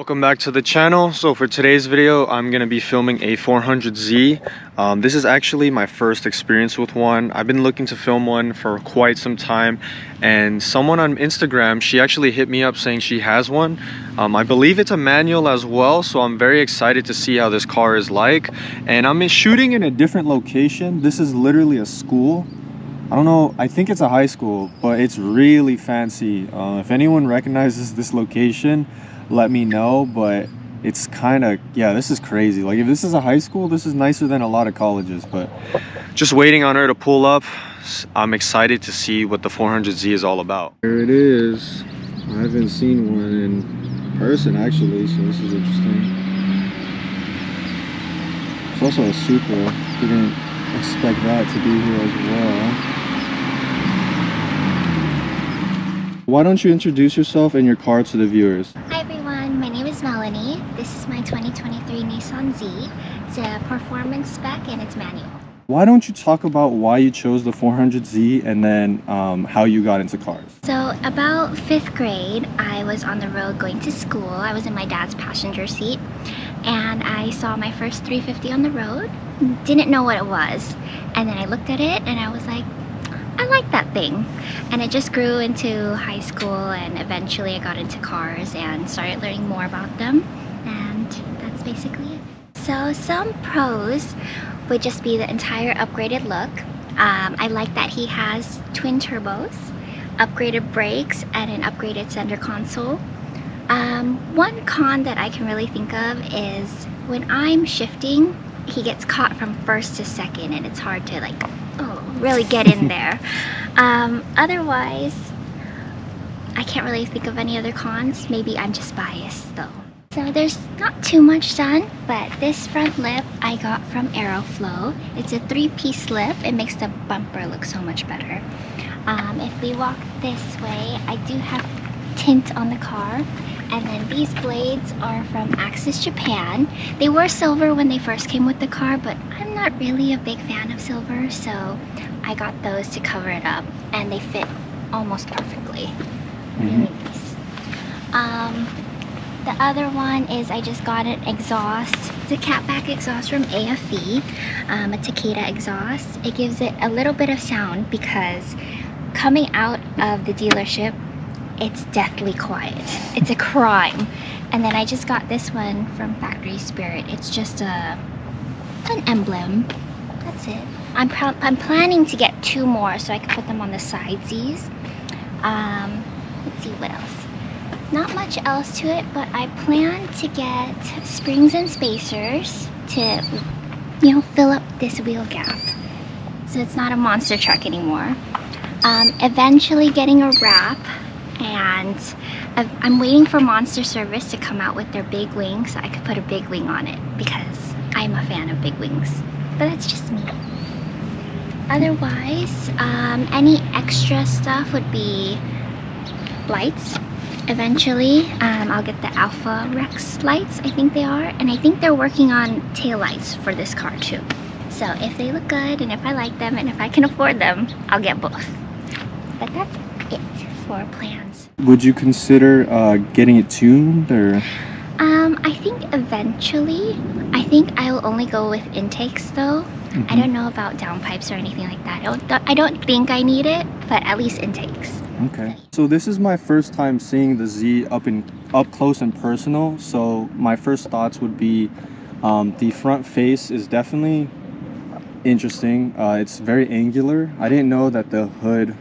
Welcome back to the channel. So for today's video, I'm going to be filming a 400z. This is actually my first experience with one. I've been looking to film one for quite some time, and someone on Instagram, she actually hit me up saying she has one. I believe it's a manual as well, so I'm very excited to see how this car is like. And I'm shooting in a different location. This is literally a school. I don't know, I think it's a high school, but it's really fancy. If anyone recognizes this location, let me know. But it's kind of, yeah, this is crazy. Like, if this is a high school, this is nicer than a lot of colleges. But just waiting on her to pull up. I'm excited to see what the 400z is all about. Here it is. I haven't seen one in person actually, so this is interesting. It's also a Supra. Didn't expect that to be here as well. Why don't you introduce yourself and your car to the viewers? Hi everyone, my name is Melanie. This is my 2023 Nissan Z. It's a performance spec and it's manual. Why don't you talk about why you chose the 400z and then how you got into cars? So about 5th grade, I was on the road going to school. I was in my dad's passenger seat and I saw my first 350 on the road. Didn't know what it was. And then I looked at it and I was like, I like that thing. And it just grew into high school, and eventually I got into cars and started learning more about them, and that's basically it. So some pros would just be the entire upgraded look. I like that he has twin turbos, upgraded brakes, and an upgraded center console. One con that I can really think of is when I'm shifting, he gets caught from first to second and it's hard to like really get in there. Otherwise, I can't really think of any other cons. Maybe I'm just biased though. So there's not too much done, but this front lip I got from Aeroflow. It's a 3-piece lip. It makes the bumper look so much better. If we walk this way, I do have tint on the car. And then these blades are from Axis Japan. They were silver when they first came with the car, but I'm not really a big fan of silver, so I got those to cover it up, and they fit almost perfectly. Really nice. The other one is I just got an exhaust. It's a catback exhaust from AFE, a Takeda exhaust. It gives it a little bit of sound because coming out of the dealership, it's deathly quiet. It's a crime. And then I just got this one from Factory Spirit. It's just an emblem. That's it. I'm planning to get 2 more so I can put them on the side Z's. Let's see what else. Not much else to it, but I plan to get springs and spacers to, you know, fill up this wheel gap, so it's not a monster truck anymore. Eventually getting a wrap. And I'm waiting for Monster Service to come out with their big wing so I could put a big wing on it because I'm a fan of big wings. But that's just me. Otherwise, any extra stuff would be lights. Eventually, I'll get the Alpha Rex lights, I think they are. And I think they're working on tail lights for this car too. So if they look good and if I like them and if I can afford them, I'll get both. But that's it for plans. Would you consider getting it tuned, or? I think eventually. I think I will only go with intakes though. I don't know about downpipes or anything like that. I don't think I need it, but at least intakes. Okay. So this is my first time seeing the Z up close and personal. So my first thoughts would be the front face is definitely interesting. It's very angular. I didn't know that the hood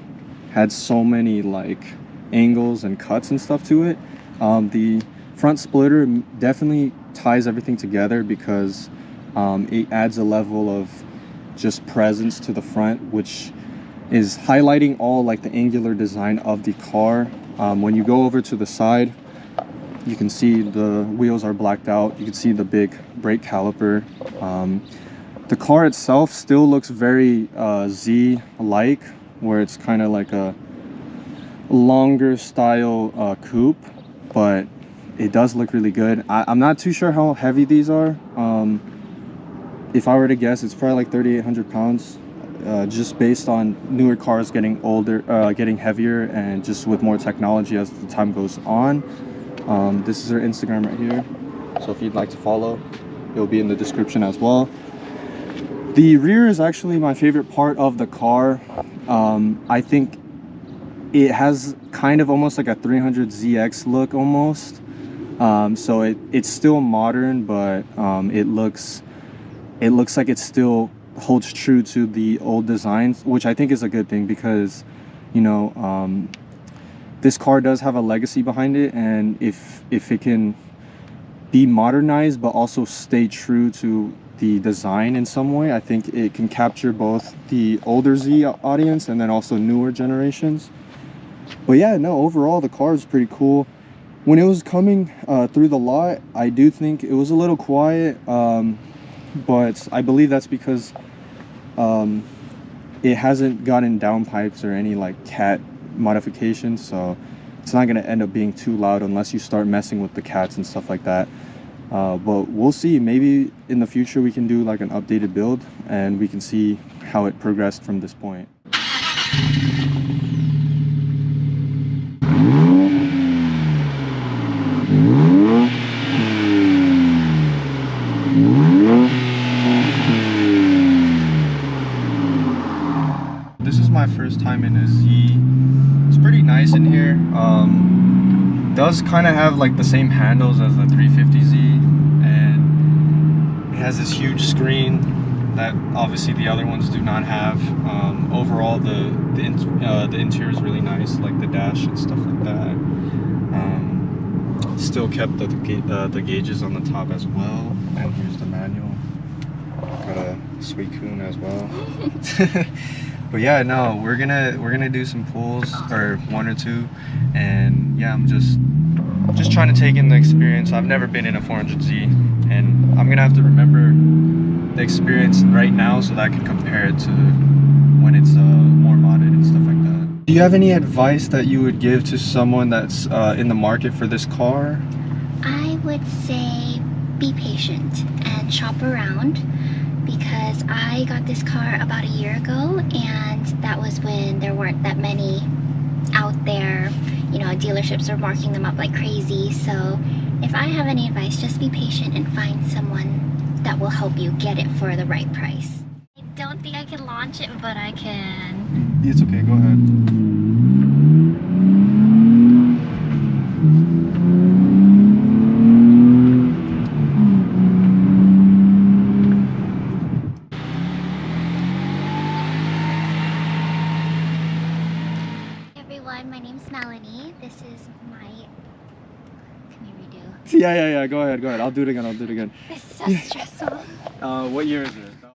had so many like angles and cuts and stuff to it. The front splitter definitely ties everything together because it adds a level of just presence to the front, which is highlighting all like the angular design of the car. When you go over to the side, you can see the wheels are blacked out. You can see the big brake caliper. The car itself still looks very Z-like, where it's kind of like a longer style coupe, but it does look really good. I'm not too sure how heavy these are. If I were to guess, it's probably like 3,800 pounds, just based on newer cars getting older, getting heavier, and just with more technology as the time goes on. This is her Instagram right here, so if you'd like to follow, it'll be in the description as well. The rear is actually my favorite part of the car. I think it has kind of almost like a 300ZX look almost. So it's still modern, but it looks like it still holds true to the old designs, which I think is a good thing, because you know, this car does have a legacy behind it, and if it can be modernized but also stay true to the design in some way, I think it can capture both the older Z audience and then also newer generations. But yeah, no, overall the car is pretty cool. When it was coming through the lot, I do think it was a little quiet, but I believe that's because it hasn't gotten downpipes or any like cat modifications, so it's not going to end up being too loud unless you start messing with the cats and stuff like that. But we'll see. Maybe in the future we can do like an updated build and we can see how it progressed from this point. This is my first time in a Z. It's pretty nice in here. Does kind of have like the same handles as the 350Z, and it has this huge screen that obviously the other ones do not have. Overall, the interior is really nice, like the dash and stuff like that. Still kept the gauges on the top as well, and here's the manual. Got a sweet coon as well. But yeah, no, we're gonna do some pulls, or one or two, and yeah, I'm just trying to take in the experience. I've never been in a 400Z, and I'm gonna have to remember the experience right now so that I can compare it to when it's more modded and stuff like that. Do you have any advice that you would give to someone that's in the market for this car? I would say be patient and shop around, because I got this car about a year ago, and that was when there weren't that many out there. You know, dealerships are marking them up like crazy. So if I have any advice, just be patient and find someone that will help you get it for the right price. I don't think I can launch it, but I can. It's okay, go ahead. My name's Melanie. This is my... Can you redo? Yeah, go ahead. I'll do it again. This is so stressful. What year is it?